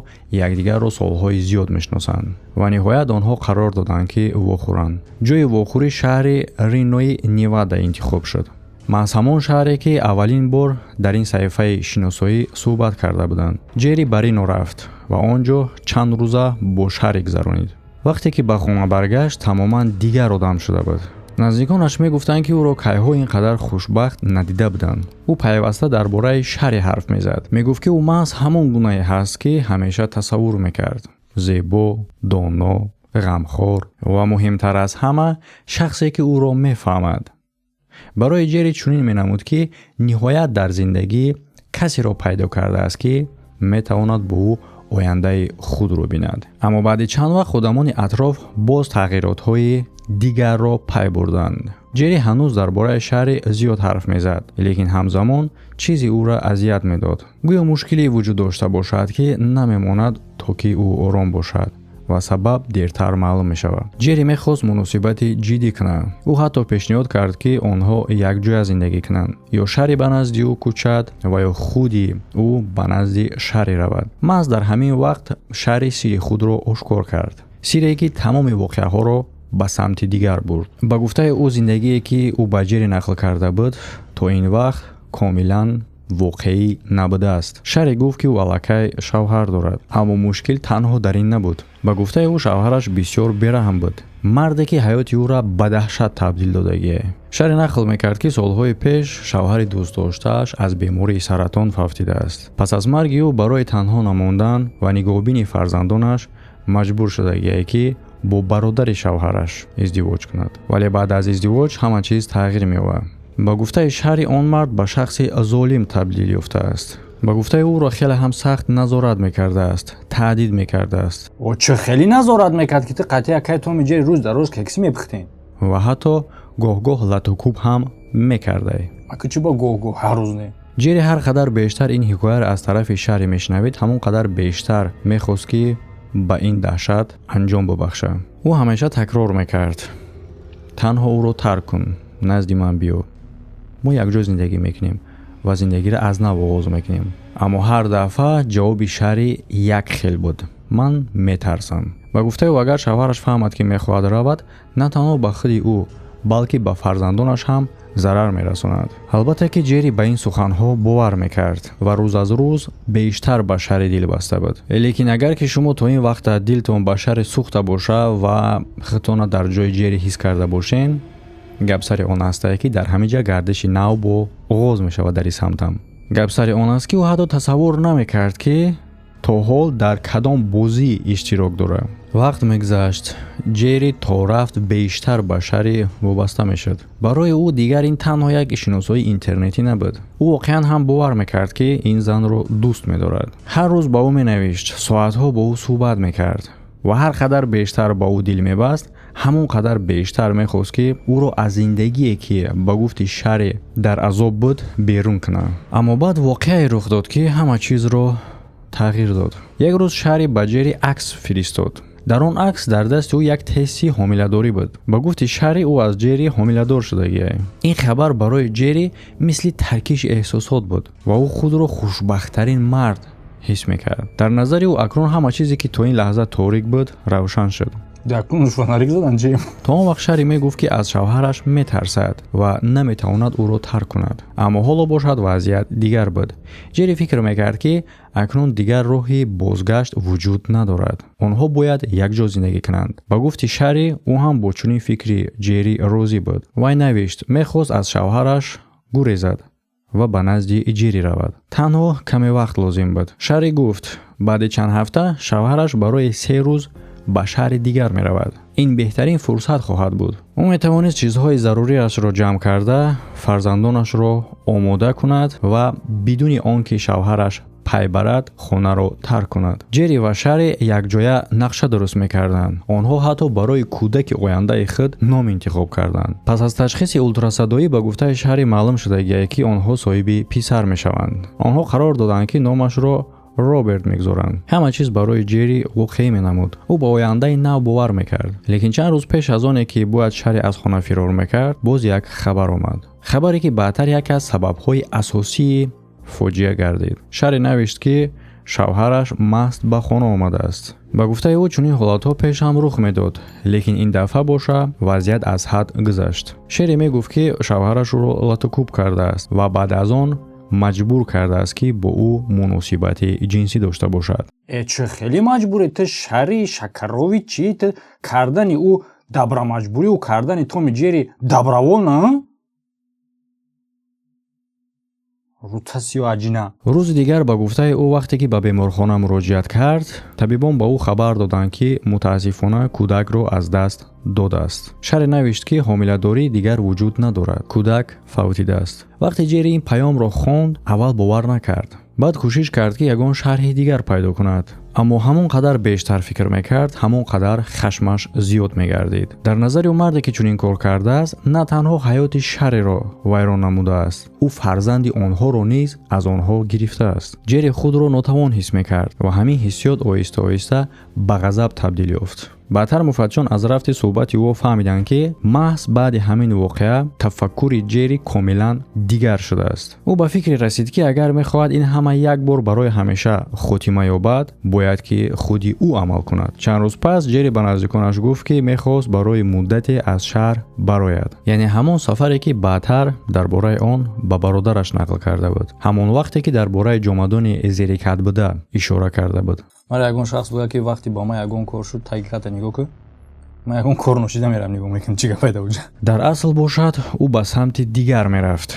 [SPEAKER 1] якдигарро солҳои зиёд мешиносанд ва ниҳоят онҳо қарор доданд ки вохӯранд. ҷои вохӯрӣ шаҳри Ринои Невада интихоб шуд. маҳз ҳамон шаҳре ки аввалин бор дар ин саҳифаи шиносоӣ суҳбат карда буданд. Ҷерри ба Рино рафт ва он ҷо чанд рӯза бо Шарри гузаронид. вақте ки ба хона баргашт, тамоман дигар одам шуда буд. наздиконаш мегуфтанд ки ӯро кайҳо ин қадар хушбахт надида буданд. ӯ пайваста дар бораи Шарри ҳарф мезад. мегуфт ки ӯ маҳз ҳамон гунае ҳаст ки ҳамеша тасаввур мекард. зебо, доно, ғамхор ва муҳимтар аз ҳама, шахсе ки ӯро мефаҳмад. барои Ҷерри чунин менамуд ки ниҳоят дар зиндагӣ касеро пайдо кардааст ки метавонад бо ӯ ояндаи худро бинад. аммо баъди чанд вақт одамони атроф боз тағйиротҳои дигарро пай бурданд. Ҷерри ҳанӯз дар бораи Шарри зиёд ҳарф мезад, лекин ҳамзамон чизи ӯро азият медод. гӯё мушкиле вуҷуд дошта бошад ки намемонад то ки ӯ ором бошад ва сабаб дертар маълум мешавад. Ҷерри мехост муносибати ҷиддӣ кунад. ӯ ҳатто пешниҳод кард ки онҳо якҷоя зиндагӣ кунанд. ё Шарри ба назди ӯ кӯчад ва ё худи ӯ ба назди Шарри равад. маҳз дар ҳамин вақт Шарри сирри худро ошкор кард. сирре ки тамоми воқеаҳоро ба самти дигар бурд. ба гуфтаи ӯ зиндагие ки ӯ ба Ҷерри нақл карда буд, то ин вақт комилан воқеӣ набудааст. Шарри гуфт ки ӯ аллакай шавҳар дорад, аммо мушкил танҳо дар ин набуд. ба гуфтаи ӯ шавҳараш бисёр бераҳм буд, марде ки ҳаёти ӯро ба таҳшат табдил додагие. Шарри нақл мекард ки солҳои пеш шавҳари дӯстдоштааш аз бемории саратон фавтидааст. пас аз марги ӯ барои танҳо намондан ва нигоҳбини фарзандонаш маҷбур шудагие ки бо бародари шавҳараш издивоҷ кунад. вале баъд аз издивоҷ ҳама чиз тағйир меёбад. ба гуфтаи Шарри он мард ба шахси золим табдил ёфтааст. ба гуфтаи ӯро хеле ҳам сахт назорат мекардааст, таҳдид мекардааст.
[SPEAKER 2] чӣ хеле назорат мекард ки ту қатъи акай томи Ҷерри рӯз дар рӯз кекси мепухтин?
[SPEAKER 1] ва ҳатто гоҳ-гоҳ латукуб ҳам мекардай.
[SPEAKER 2] ака чӣ ба гоҳ-гоҳ ҳар рӯз не?
[SPEAKER 1] ҷерри ҳар қадар бештар ин ҳикояро аз тарафи Шарри мешунавид, ҳамон қадар бештар мехост ки ба ин даҳшат анҷом бубахша. ӯ ҳамеша такрор мекард: танҳо ӯро тарк кун, назди ман биё. мо якҷо зиндагӣ мекунем ва зиндагиро аз нав оғоз мекунем. аммо ҳар дафъа ҷавоби Шарри як хел буд: ман метарсам. ба гуфтаи ӯ агар шавҳараш фаҳмад ки мехоҳад равад, на танҳо ба худи ӯ, балки ба фарзандонаш ҳам зарар мерасонад. албатта ки Ҷерри ба ин суханҳо бовар мекард ва рӯз аз рӯз бештар ба Шарри дил баста буд. Лекин агар ки шумо то ин вақта дилтон ба Шарри сӯхта боша ва худтонро дар ҷои Ҷерри ҳис карда бошен, гап сари он астае ки дар ҳамин ҷа гардиши нав бо оғоз мешавад дар ин самтам. гап сари он аст ки ӯ ҳатто тасаввур намекард ки то ҳол дар кадом бозӣ иштирок дорад. вақт мегзашт, Ҷерри то рафт бештар ба Шарри вобаста мешуд. барои ӯ дигар ин танҳо як шиносоии интернетӣ набуд. ӯ воқеан ҳам бовар мекард ки ин занро дӯст медорад. ҳар рӯз ба ӯ менавишт, соатҳо бо ӯ суҳбат мекард ва ҳар қадар бештар ба ӯ дил мебаст, ҳамон қадар бештар мехост ки ӯро аз зиндагие ки ба гуфти Шарри дар азоб буд берун кунад. аммо баъд воқеае рух дод ки ҳама чизро тағйир дод. як рӯз Шарри ба Ҷерри акс фиристод. дар он акс дар дасти ӯ як тести ҳомиладорӣ буд. ба гуфти Шарри ӯ аз Ҷерри ҳомиладор шудагиае. ин хабар барои Ҷерри мисли таркиши эҳсосот буд ва ӯ худро хушбахттарин мард ҳис мекард. дар назари ӯ акнун ҳама чизе ки то ин лаҳза торик буд равшан шуд.
[SPEAKER 2] якун фонарик задан чӣ?
[SPEAKER 1] то он вақт Шарри мегуфт ки аз шавҳараш метарсад ва наметавонад ӯро тарк кунад. аммо ҳоло бошад вазъият дигар буд. Ҷерри фикр мекард ки акнун дигар роҳи бозгашт вуҷуд надорад. онҳо бояд якҷо зиндагӣ кунанд. ба гуфти Шарри ӯ ҳам бо чунин фикри Ҷерри розӣ буд. вай навишт мехост аз шавҳараш гурезад ва ба назди Ҷерри равад. танҳо каме вақт лозим буд. Шарри гуфт баъди чанд ҳафта шавҳараш барои 3 рӯз ба шаҳри дигар меравад. ин беҳтарин фурсат хоҳад буд. ӯ метавонист чизҳои заруриашро ҷамъ карда, фарзандонашро омода кунад ва бидуни он ки шавҳараш пай барад, хонаро тарк кунад. Ҷерри ва Шарри якҷоя нақша дуруст мекарданд. онҳо ҳатто барои кӯдаки ояндаи худ ном интихоб карданд. пас аз ташхиси ултрасадоӣ ба гуфтаи Шарри маълум шудагиае ки онҳо соҳиби писар мешаванд. онҳо қарор доданд ки номашро Роберт мегзоранд. ҳама чиз барои Ҷерри воқеӣ менамуд. ӯ ба ояндаи нав бовар мекард. лекин чанд рӯз пеш аз оне ки бояд Шарри аз хона фирор мекард, боз як хабар омад. хабаре ки баъдтар яке аз сабабҳои асосии фоҷиа гардид. Шарри навишт ки шавҳараш маст ба хона омадааст. ба гуфтаи ӯ чунин ҳолатҳо пешам рух медод, лекин ин дафъа боша вазъият аз ҳад гузашт. Шерри мегуфт ки шавҳараш ӯро латукуб кардааст ва баъд аз он маҷбур кардааст ки бо ӯ муносибати ҷинсӣ дошта бошад.
[SPEAKER 2] чӣ хеле маҷбурӣ ту Шарри шакарови чӣ ту кардани ӯ дабрамаҷбурӣ ӯ кардани Томи Ҷерри дабраволна? рутасиё аҷина.
[SPEAKER 1] рӯзи дигар ба гуфтаи ӯ вақте ки ба беморхона муроҷиат кард, табибон ба ӯ хабар доданд ки мутаассифона кӯдакро аз даст додааст. Шарри навишт ки ҳомиладорӣ дигар вуҷуд надорад. кӯдак фавтидааст. вақте Ҷерри ин паёмро хонд, аввал бовар накард. баъд кӯшиш кард ки ягон шарҳи дигар пайдо кунад. аммо ҳамон қадар бештар фикр мекард, ҳамон қадар хашмаш зиёд мегардид. дар назари ӯ марде ки чунин кор кардааст, на танҳо ҳаёти Шарриро вайрон намудааст, ӯ фарзанди онҳоро низ аз онҳо гирифтааст. Ҷерри худро нотавон ҳис мекард ва ҳамин ҳиссиёт оҳиста оҳиста ба ғазаб табдил ёфт. баъдтар муфаттишон аз рафти суҳбати ӯ фаҳмиданд ки маҳз баъди ҳамин воқеа тафаккури Ҷерри комилан дигар шудааст. ӯ ба фикре расид ки агар мехоҳад ин ҳама як бор барои ҳамеша хотима ёбад, бояд ки худи ӯ амал кунад. чанд рӯз пас Ҷерри ба наздиконаш гуфт ки мехост барои муддате аз шаҳр барояд. яъне ҳамон сафаре ки баъдтар дар бораи он ба бародараш нақл карда буд. ҳамон вақте ки дар бораи ҷомадони зерикатбуда ишора карда буд.
[SPEAKER 2] мара ягон шахс буда ки вақти ба ман ягон кор шуд тагиқата нигоҳ кун. ман ягон кор ношида мерам нигоҳ мекунам чӣ гап пайда буд.
[SPEAKER 1] дар асл бошад ӯ ба самти дигар мерафт,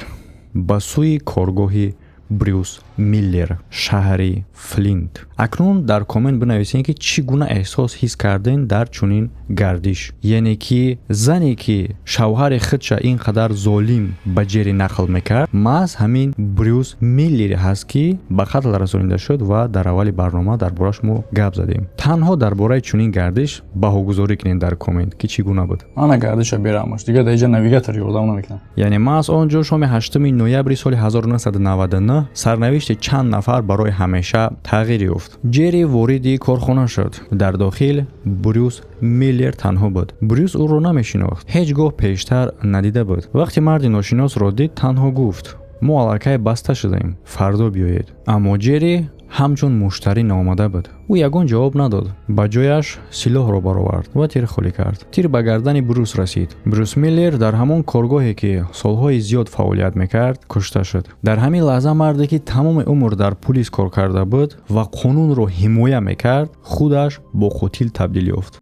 [SPEAKER 1] ба сӯи коргоҳи брюс миллер, шаҳри флинт. акнун дар комент бинависед ки чӣ гуна эҳсос ҳис кардем дар чунин гардиш, яъне ки зане ки шавҳари худша ин қадар золим ба ҷерри нақл мекард маҳз ҳамин брюс миллере ҳаст ки ба қатл расонида шуд ва дар аввали барнома дар бораш мо гап задем. танҳо дар бораи чунин гардиш баҳогузорӣ кунед дар комент ки чӣ гуна буд.
[SPEAKER 2] ана гардиша берамаш дига дар ҷа навигатор ёрдам намекунам.
[SPEAKER 1] яъне ман аз он ҷо шоми 8 ноябри соли 1999 сарнавишти чанд нафар барои ҳамеша тағйир ёфт. ҷерри вориди корхона шуд. дар дохил брюс миллер танҳо буд. брюс ӯро намешинохт, ҳеҷ гоҳ пештар надида буд. вақте марди ношиносро дид танҳо гуфт мо аллакай баста шудаем, фардо биёед. аммо ҷерри ҳамчун муштарӣ наомада буд. ӯ ягон ҷавоб надод. ба ҷояш силоҳро баровард ва тирхӯлӣ кард. тир ба гардани брюс расид. брюс миллер дар ҳамон коргоҳе ки солҳои зиёд фаъолият мекард кушта шуд. дар ҳамин лаҳза марде ки тамоми умр дар пулис кор карда буд ва қонунро ҳимоя мекард худаш бо қотил табдил ёфт.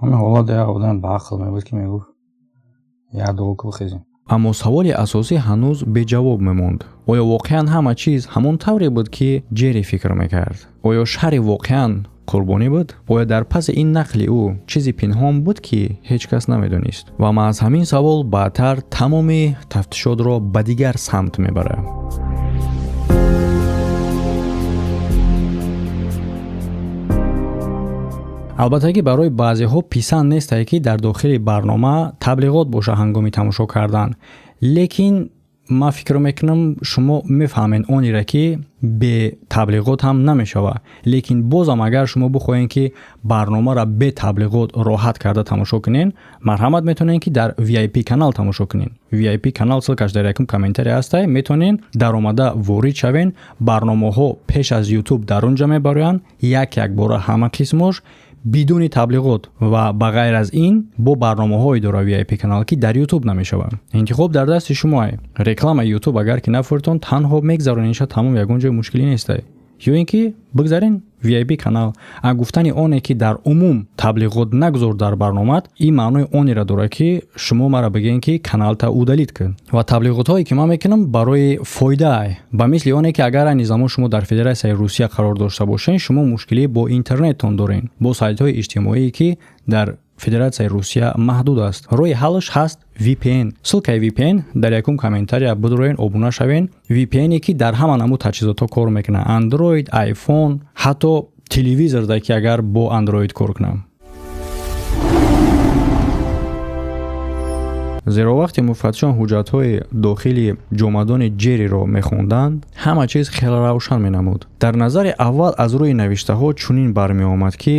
[SPEAKER 2] ҳамин ҳолат як одам ба ақл мебуд ки мегуфт як дугу хизем.
[SPEAKER 1] аммо саволи асосӣ ҳанӯз беҷавоб мемонд. оё воқеан ҳама чиз ҳамон тавре буд ки ҷерри фикр мекард? оё шаҳри воқеан қурбонӣ буд? оё дар паси ин нақли ӯ чизи пинҳон буд ки ҳеҷ кас намедонист? ва маҳз ҳамин савол баъдтар тамоми тафтишотро ба дигар самт мебарад. албатта ки барои баъзеҳо писанд нестае ки дар дохили барнома таблиғот боша ҳангоми тамошо кардан, лекин ман фикр мекунам шумо мефаҳмед онира ки бе таблиғот ҳам намешава. лекин бозам агар шумо бихоҳед ки барномаро бе таблиғот роҳат карда тамошо кунед, марҳамат метавонед ки дар VIP канал тамошо кунед. VIP канал ссилкаш дар якум комментарий ҳастае, метавонед даромада ворид шавед. барномаҳо пеш аз YouTube дар он ҷа мебароянд, як бора ҳама қисмош бидуни таблиғот ва ба ғайр аз ин бо барномаҳои дора VIP канал ки дар YouTube намешавад. интихоб дар дасти шумоае. реклама YouTube агар ки нафуртон танҳо мегзарониша тамом ягон ҷои мушкилӣ нестае. ё ин ки бигзарен VIP канал. а гуфтани оне ки дар умум таблиғот нагзор дар барномат, ин маънои онеро дорад ки шумо мара бигӯед ки каналта удалит кун. ва таблиғотҳое ки ман мекунам барои фойдаа, ба мисли оне ки агар айни замон шумо дар Федератсияи Русия қарор дошта бошед, шумо мушкилӣ бо интернеттон доред, бо сайтҳои иҷтимоие ки дар Федератсияи Русия маҳдуд аст. роҳи ҳаллаш ҳаст VPN. ссилкаи VPN дар якум комментария бидроен обуна шавен. VPN-е ки дар ҳама намуд таҷҳизотҳо кор мекунад. Android, iPhone, ҳатто телевизорда ки агар бо Android кор кунам. зеро вақте муфаттишон ҳуҷҷатҳои дохили ҷомадони ҷерриро мехонданд, ҳама чиз хеле равшан менамуд. дар назари аввал аз рӯи навиштаҳо чунин бармеомад ки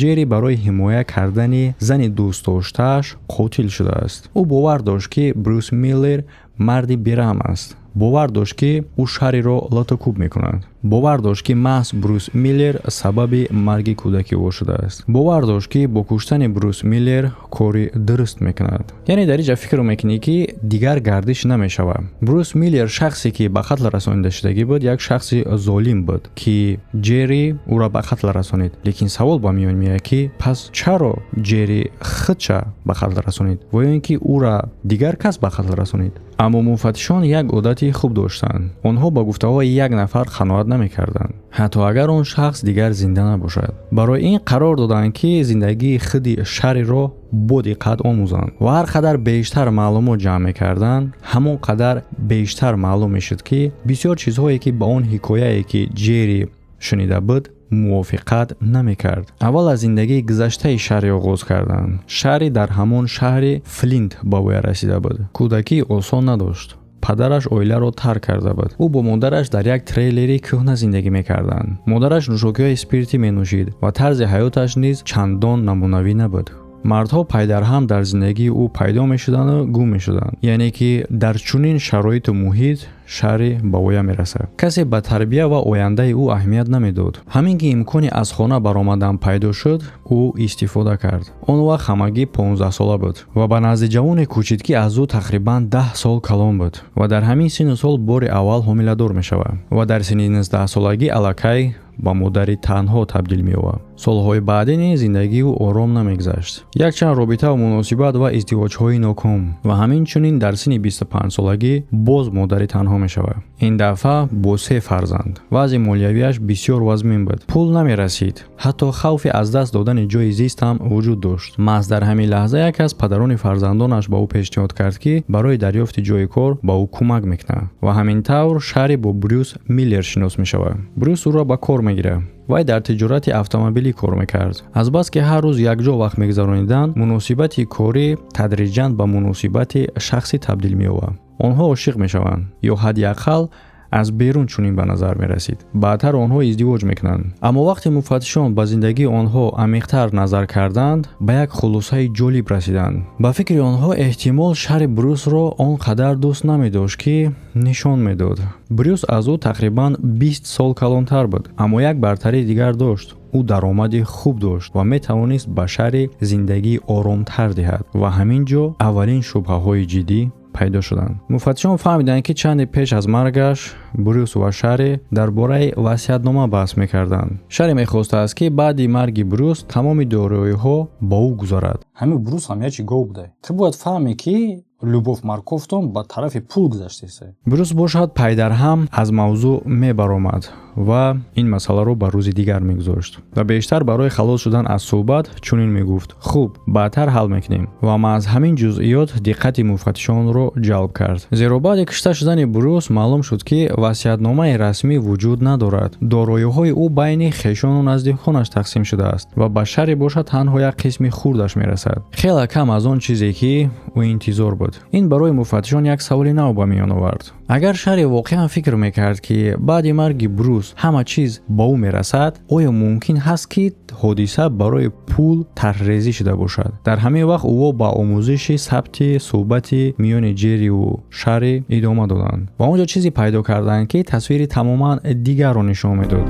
[SPEAKER 1] ҷерри барои ҳимоя кардани зани дӯстдоштааш қотил шудааст. ӯ бовар дошт ки брюс миллер марди бераҳм аст. бовар дошт ки ӯ шаҳриро лотокӯб мекунад. бовар дошт ки маҳз брюс миллер сабаби марги кӯдаки ӯ шудааст. бовар дошт ки бо куштани брюс миллер кори дуруст мекунад. яъне дар инҷа фикр мекунӣ ки дигар гардиш намешавад. брюс миллер шахсе ки ба қатл расонида шудагӣ буд, як шахси золим буд ки ҷерри ӯро ба қатл расонид. лекин савол ба миён меояд ки пас чаро ҷерри худша ба қатл расонид ва ё ин ки ӯро дигар кас ба қатл расонид? аммо муфаттишон як одати хуб доштанд. онҳо ба гуфтаҳои як нафар қаноат намекарданд, ҳатто агар он шахс дигар зинда набошад. барои ин қарор доданд ки зиндагии худи шарриро бо диққат омӯзанд ва ҳар қадар бештар маълумот ҷамъ мекарданд, ҳамон қадар бештар маълум мешуд ки бисёр чизҳое ки ба он ҳикояе ки ҷерри шунида буд мувофиқат намекард. аввал аз зиндагии гузаштаи шаҳри оғоз карданд. шаҳри дар ҳамон шаҳри Флинт ба воя расида буд. кӯдакии осон надошт. падараш оиларо тарк карда буд. ӯ бо модараш дар як трейлери кӯҳна зиндагӣ мекарданд. модараш нӯшокиҳои спиртӣ менӯшид ва тарзи ҳаёташ низ чандон намунавӣ набуд. мардҳо пайдарҳам дар зиндагии ӯ пайдо мешуданду гум мешуданд. яъне ки дар чунин шароиту муҳит шаҳри ба воя мерасад. касе ба тарбия ва ояндаи ӯ аҳамият намедод. ҳамин ки имкони аз хона баромадан пайдо шуд, ӯ истифода кард. он вақт ҳамагӣ 15 сола буд ва ба назди ҷавоне кӯчид ки аз ӯ тақрибан 10 сол калон буд ва дар ҳамин синну сол бори аввал ҳомиладор мешавад ва дар синни 19 солагӣ аллакай ба модари танҳо табдил меёбад. солҳои баъдӣ низ зиндагиу ором намегзашт. Якчанд робитаву муносибат ва издивоҷҳои ноком ва ҳаминчунин дар синни 25 солагӣ боз модари танҳо мешавад. Ин дафъа бо 3 фарзанд. вазъи молиявиаш бисёр вазмин буд. Пул намерасид. ҳатто хавфи аз даст додани ҷои зист ҳам вуҷуд дошт. маҳз дар ҳамин лаҳза як аз падарони фарзандонаш ба ӯ пешниҳод кард, ки барои дарёфти ҷои кор ба ӯ кӯмак мекунад ва ҳамин тавр Шарри бо Брюс Миллер шинос мешавад. Брюс ӯро ба кор мегирад. вай дар тиҷорати автомобилӣ кор мекард. Азбаски ҳар рӯз якҷо вақт мегузарониданд, муносибати корӣ тадриҷан ба муносибати шахсӣ табдил меёбад. онҳо ошиқ мешаванд ё ҳадди ақал аз берун чунин ба назар мерасид. баъдтар онҳо издивоҷ мекунанд. аммо вақте муфаттишон ба зиндагии онҳо амиқтар назар карданд, ба як хулосаи ҷолиб расиданд. ба фикри онҳо эҳтимол Шарри Брюсро он қадар дӯст намедошт, ки нишон медод. Брюс аз ӯ тақрибан 20 сол калонтар буд, аммо як бартарии дигар дошт. ӯ даромади хуб дошт ва метавонист ба Шарри зиндагии оромтар диҳад ва ҳамин ҷо аввалин шубҳаҳои ҷиддӣ пайдо шуданд. муфаттишон фаҳмиданд, ки чанде пеш аз маргаш Брюс ва Шарри дар бораи васиятнома баҳс мекарданд. Шарри мехостааст, ки баъди марги Брюс тамоми дороиҳо ба ӯ гузарад.
[SPEAKER 2] ҳамин Брюс ҳам ячи гов будай. Ту бояд фаҳме, ки Любов Марковтон ба тарафи пул гузаштеса.
[SPEAKER 1] Брюс бошад пайдарҳам аз мавзӯъ мебаромад ва ин масъаларо ба рӯзи дигар мегузошт ва бештар барои халос шудан аз суҳбат чунин мегуфт: хуб, баъдтар ҳал мекунем, ва маҳз ҳамин ҷузъиёт диққати муфаттишонро ҷалб кард. зеро баъди кушта шудани Брюс маълум шуд, ки васиятномаи расмӣ вуҷуд надорад. дороиҳои ӯ байни хешону наздиконаш тақсим шудааст ва ба Шарри бошад танҳо як қисми хурдаш мерасад. хеле кам аз он чизе, ки ӯ интизор буд. ин барои муфаттишон як саволи нав ба миён овард. агар Шарри воқеан фикр мекард, ки баъди марги Брюс ҳама чиз ба ӯ мерасад, оё мумкин ҳаст, ки ҳодиса барои пул тарҳрезӣ шуда бошад? дар ҳамин вақт ӯ ба омӯзиши сабти суҳбати миёни Ҷерриву Шарри идома доданд ва он ҷо чизе пайдо карданд, ки тасвири тамоман дигарро нишон медод.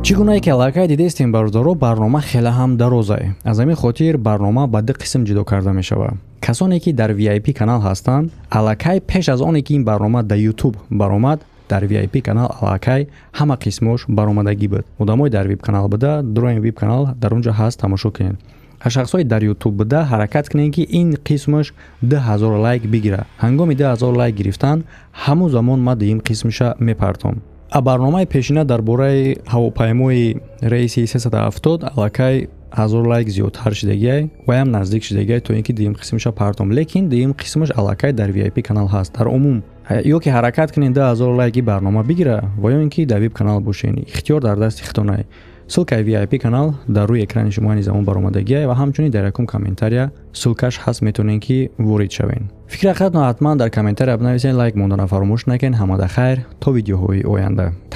[SPEAKER 1] чӣ гуна ки аллакай дидестем бародаро, барнома хеле ҳам дарозае. аз ҳамин хотир барнома ба ду қисм ҷудо карда мешавад. касоне ки дар VIP канал ҳастанд, аллакай пеш аз оне ки ин барнома дар YouTube баромад, дар VIP канал аллакай ҳама қисмош баромадагӣ буд. одамои дар VIP канал буда, дроин VIP канал дар он ҷо ҳаст, тамошо кунед. шахсҳои дар YouTube буда ҳаракат кунед, ки ин қисмаш 2000 лайк бигира. ҳангоми 2000 лайк гирифтан, ҳамон замон ман дуюм қисмиша мепартом. барномаи пешина дар бораи ҳавопаймои рейси 370 аллакай 1000 лайк зиёдтар шудагиай ва ям наздик шудагиай, то ин ки дуюм қисмиша партом. лекин дуюм қисмаш аллакай дар VIP канал ҳаст. дар умум ё ки ҳаракат кунед 2000 лайки барнома бигира ва ё ин ки дар VIP канал бошен. ихтиёр дар дасти худонай. ссилкаи VIP канал дар рӯи экрани шумо ини замон баромадагиай ва ҳамчунин дар якум комментария ссилкаш ҳаст, метавонед ки ворид шавен. фикри хатно ҳатман дар комментария бинависед, лайк монданро фаромӯш накунед. ҳамада хайр то видеоҳои оянда.